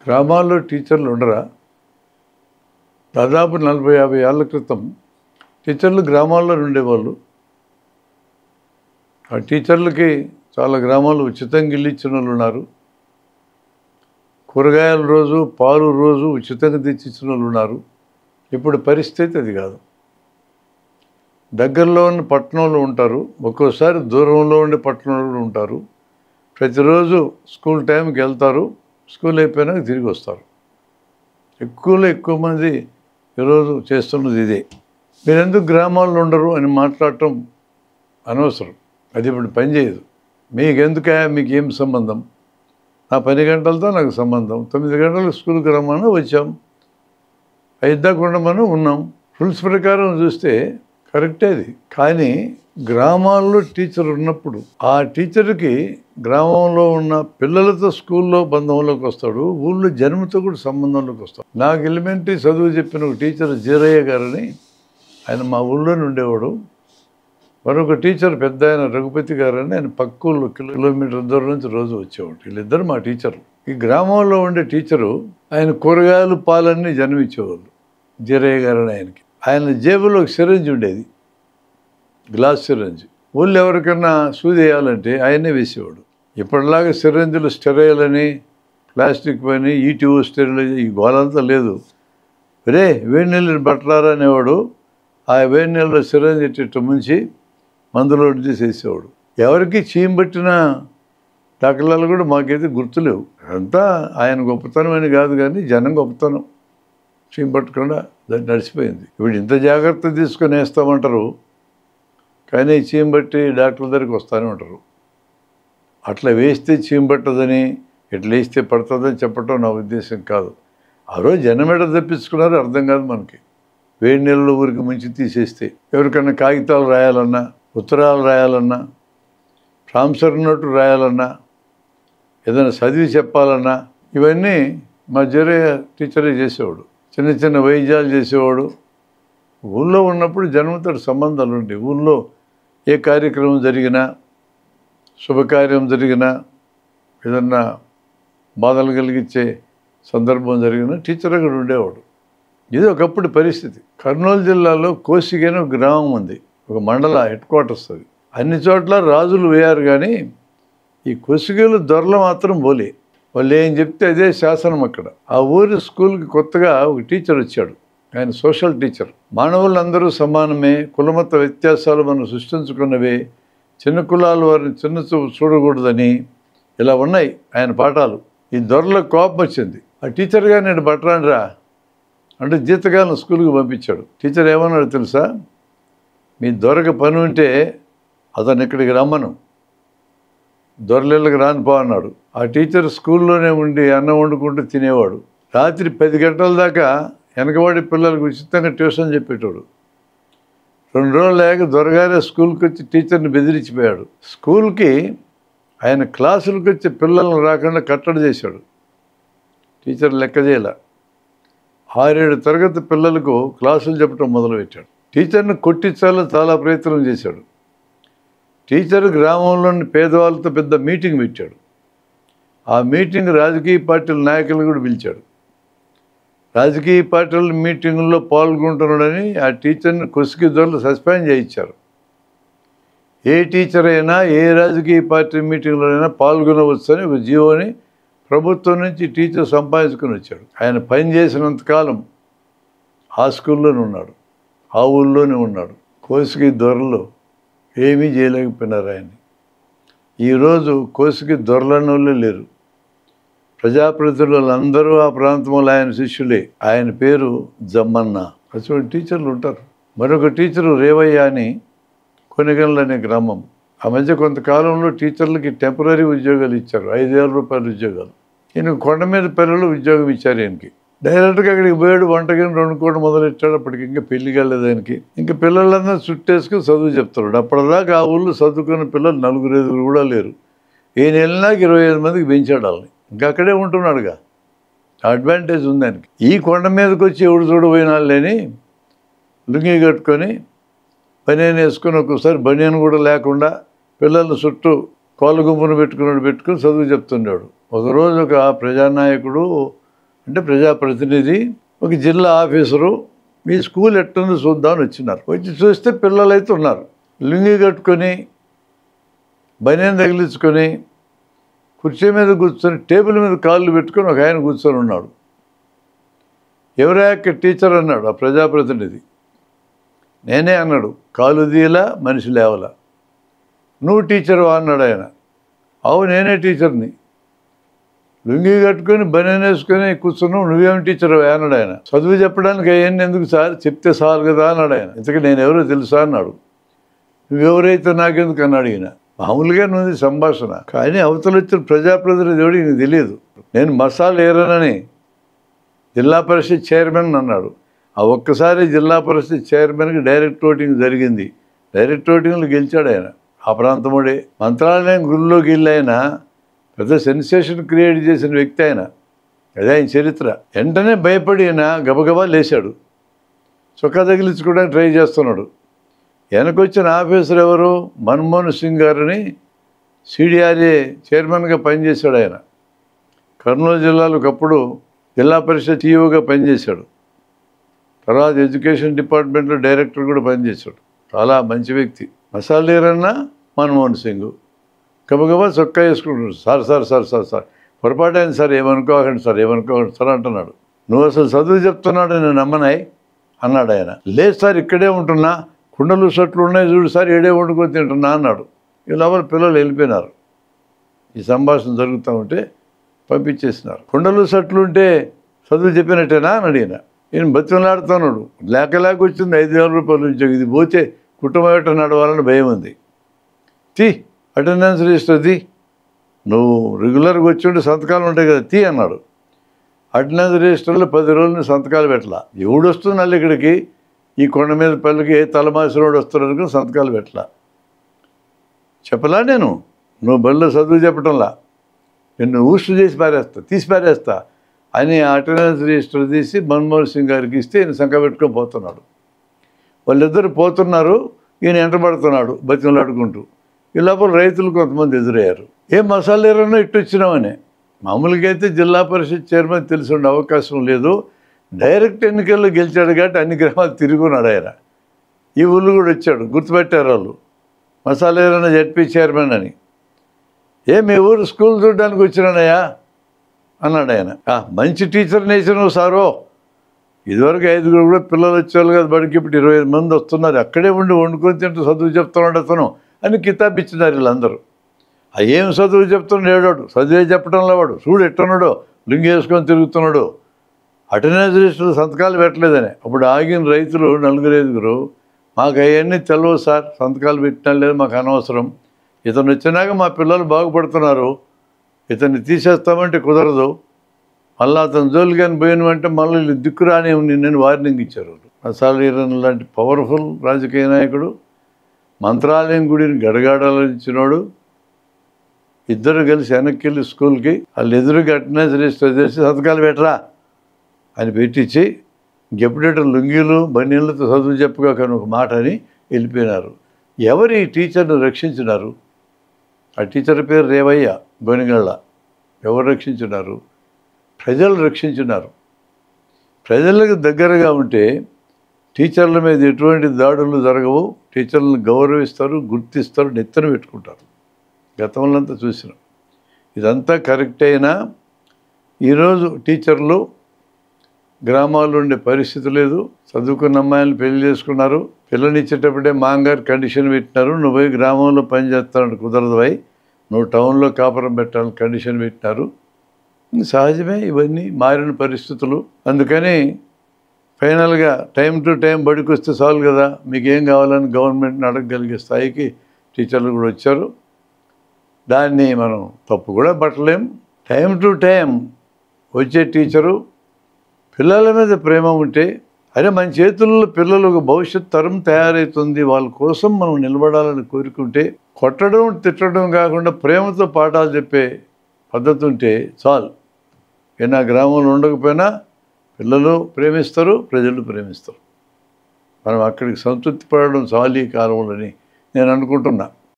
గ్రామాల్లో టీచర్లు ఉండరా? దాదాపు 40-50 ఏళ్ల క్రితం టీచర్లు గ్రామాల్లో ఉండేవాళ్ళు. ఆ టీచర్లకి చాలా గ్రామాల్లో ఉచితంగా ఇల్లు ఇచ్చిన వాళ్ళు ఉన్నారు. కూరగాయల రోజు, పాలు రోజు ఉచితంగా తెచ్చిచ్చిన వాళ్ళు ఉన్నారు. ఇప్పుడు పరిస్థితి అది కాదు. దగ్గరలో ఉన్న పట్టణంలో ఉంటారు, ఒక్కోసారి దూరంలో ఉండే పట్టణంలో ఉంటారు. ప్రతిరోజు స్కూల్ టైంకి వెళ్తారు, స్కూల్ అయిపోయినాక తిరిగి వస్తారు. ఎక్కువ మంది ఈరోజు చేస్తున్నది ఇదే. మీరు ఎందుకు గ్రామాల్లో ఉండరు అని మాట్లాడటం అనవసరం. అది ఇప్పుడు పనిచేయదు. మీకు ఏం సంబంధం? నా 10 గంటలతో నాకు సంబంధం. 9 గంటలకు స్కూల్కి రమ్మని వచ్చాం, 5 దాకా ఉండమని ఉన్నాం. రూల్స్ ప్రకారం చూస్తే కరెక్టే అది. కానీ గ్రామాల్లో టీచర్ ఉన్నప్పుడు ఆ టీచర్కి గ్రామంలో ఉన్న పిల్లలతో స్కూల్లో బంధంలోకి వస్తాడు, ఊళ్ళో జన్మతో కూడా సంబంధంలోకి వస్తాడు. నాకు ఎలిమెంటరీ చదువు చెప్పిన ఒక టీచర్ జీరయ్య గారని, ఆయన మా ఊళ్ళోనే ఉండేవాడు. మరొక టీచర్ పెద్ద ఆయన రఘుపతి గారని, ఆయన పక్క ఊళ్ళో కిలోమీటర్ దూరం నుంచి రోజు వచ్చేవాడు. వీళ్ళిద్దరు మా టీచర్లు. ఈ గ్రామంలో ఉండే టీచరు ఆయన కూరగాయలు పాలన్నీ జన్మించేవాళ్ళు. జీరయ్య గారని ఆయనకి. ఆయన జేబులో ఒక సిరంజ్ ఉండేది, గ్లాస్ సిరంజ్. ఊళ్ళో ఎవరికన్నా సూది వేయాలంటే ఆయనే వేసేవాడు. ఇప్పటిలాగా సిరంజులు స్టెరైల్ అని, ప్లాస్టిక్ పని, ఈటీఓ స్టెరైల్, ఈ గోలంతా లేదు. రే వేడి నీళ్ళు బట్టలారా అనేవాడు. ఆ వేడి నీళ్ళలో సిరంజ్ ఇట్టు ముంచి మందులో తీసేసేవాడు. ఎవరికి చీమ పట్టిన దాఖలాలు కూడా మాకైతే గుర్తులేవు. అంతా ఆయన గొప్పతనం అని కాదు, కానీ జనం గొప్పతనం. చీమ పట్టకుండా దాన్ని నడిచిపోయింది. ఇప్పుడు ఇంత జాగ్రత్త తీసుకొని వేస్తామంటారు, కానీ చీమ పట్టి డాక్టర్ దగ్గరికి వస్తూనే ఉంటారు. అట్లా వేస్తే చీమ పట్టదని, ఇట్లా వేస్తే పడుతుందని చెప్పటం నా ఉద్దేశం కాదు. ఆ రోజు జనమేడ తప్పించుకున్నారు, అర్థం కాదు మనకి. వేడి నీళ్ళలో ఊరికి ముంచి తీసేస్తే ఎవరికన్నా కాగితాలు రాయాలన్నా, ఉత్తరాలు రాయాలన్నా, ప్రామిసరీ నోటు రాయాలన్నా, ఏదైనా చదివి చెప్పాలన్నా, ఇవన్నీ మా జీరయ్య టీచరే చేసేవాడు. చిన్న వైద్యాలు చేసేవాడు. ఊళ్ళో ఉన్నప్పుడు జనంతో సంబంధాలు ఉండే. ఊళ్ళో ఏ కార్యక్రమం జరిగినా, శుభకార్యం జరిగినా, ఏదన్నా బాధలు కలిగించే సందర్భం జరిగినా టీచర్ అక్కడ ఉండేవాడు. ఇది ఒకప్పుడు పరిస్థితి. కర్నూలు జిల్లాలో కోసిగని ఒక గ్రామం ఉంది, ఒక మండల హెడ్ క్వార్టర్స్. అది అన్ని చోట్ల రాజులు వేయారు, కానీ ఈ కోసిగలు దొరలు మాత్రం పోలే. వాళ్ళు ఏం చెప్తే అదే శాసనం అక్కడ. ఆ ఊరి స్కూల్కి కొత్తగా ఒక టీచర్ వచ్చాడు. ఆయన సోషల్ టీచర్. మానవులందరూ సమానమే, కులమత వ్యత్యాసాలు మనం సృష్టించుకున్నవే, చిన్న కులాల వారిని చిన్న చూడకూడదని, ఇలా ఉన్నాయి ఆయన పాఠాలు. ఈ దొరలకు కోపం వచ్చింది. ఆ టీచర్గా నేను బట్టరానిరా అంటే జీతకాలను స్కూల్కి పంపించాడు. టీచర్ ఏమన్నాడు తెలుసా? మీ దొరకు పని ఉంటే అతను ఇక్కడికి రమ్మను, దొరలిళ్ళకి రానిపో అన్నాడు. ఆ టీచర్ స్కూల్లోనే ఉండి అన్నం వండుకుంటూ తినేవాడు. రాత్రి 10 గంటల దాకా వెనకబడి పిల్లలకు ఉచితంగా ట్యూషన్ చెప్పేటోడు. 2 రోజులు లేక దొరగారే స్కూల్కి వచ్చి టీచర్ని బెదిరించిపోయాడు. స్కూల్కి ఆయన క్లాసులకు వచ్చి పిల్లలను రాకుండా కట్టడి చేశాడు. టీచర్ లెక్క చేయలే. 6-7 తరగతి పిల్లలకు క్లాసులు చెప్పడం మొదలుపెట్టాడు. టీచర్ని కొట్టించాలని చాలా ప్రయత్నం చేశాడు. టీచర్ గ్రామంలోని పేదవాళ్ళతో పెద్ద మీటింగ్ పెట్టాడు. ఆ మీటింగ్ రాజకీయ పార్టీల నాయకులు కూడా పిలిచాడు. రాజకీయ పార్టీల మీటింగుల్లో పాల్గొంటున్నాడని ఆ టీచర్ని కొసిగి దొరలు సస్పెండ్ చేయించారు. ఏ టీచర్ అయినా ఏ రాజకీయ పార్టీ మీటింగ్లోనైనా పాల్గొనవచ్చని ఒక జీవోని ప్రభుత్వం నుంచి టీచర్ సంపాదించుకొని వచ్చాడు. ఆయన పని చేసినంతకాలం ఆ స్కూల్లోనే ఉన్నాడు, ఆ ఊళ్ళోనే ఉన్నాడు. కోసిగి దొరలు ఏమీ చేయలేకపోయినారు ఆయన్ని. ఈరోజు కోసిగి దొరలనోళ్ళే లేరు. ప్రజాప్రతినిధులందరూ ఆ ప్రాంతంలో ఆయన శిష్యులే. ఆయన పేరు జమ్మన్న. అటువంటి టీచర్లు ఉంటారు. మరొక టీచరు రేవయ్య అని, కొనిగండ్ల అనే గ్రామం. ఆ మధ్య కొంతకాలంలో టీచర్లకి టెంపరీ ఉద్యోగాలు ఇచ్చారు, 5,000 రూపాయల ఉద్యోగాలు. ఈయన కొండ మీద పిల్లలు ఉద్యోగం ఇచ్చారు ఈయనకి. డైరెక్ట్గా అక్కడికి పోయాడు, వంటగని వండుకోవడం మొదలెట్టాడు. అప్పటికి ఇంకా పెళ్లి కాలేదు ఆయనకి. ఇంకా పిల్లలందరూ చుట్టేసుకుని చదువు చెప్తాడు. అప్పటిదాకా ఆ ఊళ్ళో చదువుకున్న పిల్లలు 4-5 కూడా లేరు. ఈయన వెళ్ళినాక 25 మందికి పెంచాడు వాళ్ళని. ఇంకా అక్కడే ఉంటున్నాడుగా, అడ్వాంటేజ్ ఉంది ఆయనకి. ఈ కొండ మీదకి వచ్చి ఎవడు చూడబోయినా లేని లుంగి కట్టుకొని బనియన్ వేసుకొని, ఒక్కోసారి బనియన్ కూడా లేకుండా పిల్లల చుట్టూ కోళ్ళ గుంపును పెట్టుకుని చదువు చెప్తున్నాడు. ఒకరోజు ఒక ప్రజానాయకుడు అంటే ప్రజాప్రతినిధి, ఒక జిల్లా ఆఫీసరు మీ స్కూల్ ఎట్టుందో చూద్దామని వచ్చినారు. వచ్చి చూస్తే పిల్లలు అయితే ఉన్నారు. లుంగి కట్టుకొని బనియన్ తగిలించుకొని కుర్చీ మీద కూర్చొని టేబుల్ మీద కాళ్ళు పెట్టుకొని ఒక ఆయన కూర్చొని ఉన్నాడు. ఎవరా యొక్క టీచర్ అన్నాడు ఆ ప్రజాప్రతినిధి. నేనే అన్నాడు. కాలు దీలా మనిషి లేవలా. నువ్వు టీచర్వా అన్నాడు ఆయన. అవు నేనే టీచర్ని. లుంగి కట్టుకొని బనియన్ వేసుకొని కూర్చున్నావు, నువ్వేమి టీచర్వా అన్నాడు ఆయన. చదువు చెప్పడానికి అవన్నీ ఎందుకు సార్, చెప్తే చాలు కదా అన్నాడు ఆయన. ఇంతకీ నేను ఎవరో తెలుసా అన్నాడు. నువ్వెవరైతే నాకెందుకు అన్నాడు ఈయన. మామూలుగా నువ్వు సంభాషణ, కానీ అవతల వచ్చిన ప్రజాప్రతినిధి ఎవడు ఈయనకు తెలియదు. నేను మసాలా ఏరనని జిల్లా పరిషత్ చైర్మన్ అన్నాడు. ఆ ఒక్కసారి జిల్లా పరిషత్ చైర్మన్కి డైరెక్ట్ ఓటింగ్ జరిగింది. డైరెక్ట్ ఓటింగ్లో గెలిచాడు ఆయన. ఆ ప్రాంతముడే మంత్రాలయం గుళ్ళోకి వెళ్ళి ఆయన పెద్ద సెన్సేషన్ క్రియేట్ చేసిన వ్యక్తి ఆయన. అదే ఆయన చరిత్ర. వెంటనే భయపడి ఆయన గబగబా లేచాడు. చొక్కా తగిలించుకోవడానికి ట్రై చేస్తున్నాడు. వెనకొచ్చిన ఆఫీసర్ ఎవరు, మన్మోహన్ సింగ్ గారిని సిడిఆర్ఏ చైర్మన్గా పనిచేశాడు ఆయన. కర్నూలు జిల్లాలో ఒకప్పుడు జిల్లా పరిషత్ ఈఓగా పనిచేశాడు. తర్వాత ఎడ్యుకేషన్ డిపార్ట్మెంట్లో డైరెక్టర్ కూడా పనిచేశాడు. చాలా మంచి వ్యక్తి. మసాలేరన్నా మన్మోహన్ సింగ్ గబగబా చొక్కా వేసుకుంటున్నాడు. Sir sir sir sir sir పొరపాటు అయింది సార్, ఏమనుకోకండి సార్, ఏమనుకోకండి సార్ అంటున్నాడు. నువ్వు అసలు చదువు చెప్తున్నాడు నేను నమ్మనాయి అన్నాడు ఆయన. లేదు సార్ ఇక్కడే ఉంటున్నా, కుండలు షర్ట్లు ఉన్నాయి చూడు సార్, ఏడే వండుకొని తింటున్నా అన్నాడు. ఈ లోపల పిల్లలు వెళ్ళిపోయినారు. ఈ సంభాషణ జరుగుతూ ఉంటే పంపించేసినారు. కుండలు షర్ట్లు ఉంటే చదువు చెప్పినట్టేనా అని అడిగిన. ఈయన బతిమలాడుతున్నాడు. లేక వచ్చింది 5,000 రూపాయలు ఉద్యోగం, ఇది పోతే కుటుంబం ఎట్ట నడవాలని భయం ఉంది. అటెండెన్స్ రిజిస్టర్ నువ్వు రెగ్యులర్గా వచ్చి సంతకాలు ఉంటాయి కదా అన్నాడు. అటెండెన్స్ రిజిస్టర్లో 10 రోజులు సంతకాలు పెట్టలా. ఎవడు వస్తున్నాళ్ళు ఇక్కడికి, ఈ కొండ మీద పల్లెకి ఏ తలమాసినోడు వస్తున్నాడు సంతకాలు పెట్టలా. చెప్పలా నేను, నువ్వు బళ్ళో చదువు చెప్పటంలా, నిన్ను ఊస్ట్ చేసి తీసి పారేస్తా అని అటెండెన్స్ రిజిస్టర్ తీసి మన్మోహన్ సింగ్ గారికి ఇస్తే ఈయన సంఖ పెట్టుకొని పోతున్నాడు. వాళ్ళిద్దరు పోతున్నారు, ఈయన ఎంటబడుతున్నాడు బతిమలాడుకుంటూ. ఈ లోపల రైతులు కొంతమంది ఎదురయ్యారు. ఏం మసాలేరన్నా ఇట్టు వచ్చినామని. మామూలుగా అయితే జిల్లా పరిషత్ చైర్మన్ తెలిసి ఉండే అవకాశం లేదు. డైరెక్ట్ ఎన్నికల్లో గెలిచాడు కాబట్టి అన్ని గ్రామాలు తిరుగున్నాడు ఆయన. ఈ ఊళ్ళు కూడా వచ్చాడు, గుర్తుపెట్టారు వాళ్ళు. మసాలేరన్న జడ్పీ చైర్మన్ అని. మీ ఊరు స్కూల్ చూడడానికి వచ్చినానయ్యా అన్నాడు ఆయన. మంచి టీచర్ నేర్చినావు సారో, ఇదివరకు 5 కూడా పిల్లలు వచ్చేవాళ్ళు కదా బడికి, ఇప్పుడు 25 మంది వస్తున్నారు, అక్కడే ఉండి వండుకొని తింటూ చదువు చెప్తున్నాడు అతను అని కితాబ్ ఇచ్చినారు వీళ్ళందరూ. ఏం చదువు చెప్తున్నాడు ఏడోడు, చదివే చెప్పడంలో వాడు చూడు ఎట్టున్నాడో, లింగి వేసుకొని తిరుగుతున్నాడు, అటెండెన్స్ రిజిస్టర్ సంతకాలు పెట్టలేదని. అప్పుడు ఆగిన రైతులు 4-5 మాకు అవన్నీ తెలియదు సార్, సంతకాలు పెట్టినా లేదు, మాకు అనవసరం, ఇతను వచ్చినాక మా పిల్లలు బాగుపడుతున్నారు, ఇతన్ని తీసేస్తామంటే కుదరదు, మళ్ళీ అతను జోలు కానీ పోయినమంటే మళ్ళీ దిక్కురాని నేను వార్నింగ్ ఇచ్చారు. మసాలీరన్ లాంటి పవర్ఫుల్ రాజకీయ నాయకుడు, మంత్రాలయం గుడిని గడగాడాలించినోడు, ఇద్దరు కలిసి వెనక్కి వెళ్ళి స్కూల్కి వాళ్ళు ఎదురుగా అటెండెన్స్ రిజిస్టర్ చేసి సంతకాలు పెట్టరా అని పెట్టించి ఇంకెప్పుడేట లుంగీలు బనీళ్ళతో చదువు చెప్పుగా కానీ ఒక మాట అని వెళ్ళిపోయినారు. ఎవరు ఈ టీచర్ను రక్షించినారు? ఆ టీచర్ పేరు రేవయ్య గొనిగళ్ళ. ఎవరు రక్షించినారు? ప్రజలు రక్షించినారు. ప్రజలకు దగ్గరగా ఉంటే టీచర్ల మీద ఎటువంటి దాడులు జరగవు, టీచర్లను గౌరవిస్తారు, గుర్తిస్తారు, నెత్తన పెట్టుకుంటారు. గతంలో అంతా చూసినాం. ఇదంతా కరెక్ట్ అయినా ఈరోజు టీచర్లు గ్రామాల్లో ఉండే పరిస్థితి లేదు. చదువుకున్న అమ్మాయిలు పెళ్లి చేసుకున్నారు, పిల్లనిచ్చేటప్పుడే మాంగారు కండిషన్ పెట్టినారు, నువ్వు పోయి గ్రామంలో పనిచేస్తాను కుదరదు పోయి, నువ్వు టౌన్లో కాపురం పెట్టాలని కండిషన్ పెట్టినారు. సహజమే, ఇవన్నీ మారిన పరిస్థితులు. అందుకని ఫైనల్గా టైం టు టైం బడికి వస్తే చాలు కదా, మీకేం కావాలని గవర్నమెంట్ని అడగగలిగే స్థాయికి టీచర్లు కూడా వచ్చారు. దాన్ని మనం తప్పు కూడా పట్టలేం. టైం టు టైం వచ్చే టీచరు పిల్లల మీద ప్రేమ ఉంటే, అరే మన చేతుల్లో పిల్లలకు భవిష్యత్ తరం తయారవుతుంది, వాళ్ళ కోసం మనం నిలబడాలని కోరుకుంటే, కొట్టడం తిట్టడం కాకుండా ప్రేమతో పాఠాలు చెప్పే పద్ధతి ఉంటే చాలు. నా గ్రామంలో ఉండకపోయినా పిల్లలు ప్రేమిస్తారు, ప్రజలు ప్రేమిస్తారు. మనం అక్కడికి సంతృప్తి పడడం చాలు ఈ కాలంలోని నేను అనుకుంటున్నా.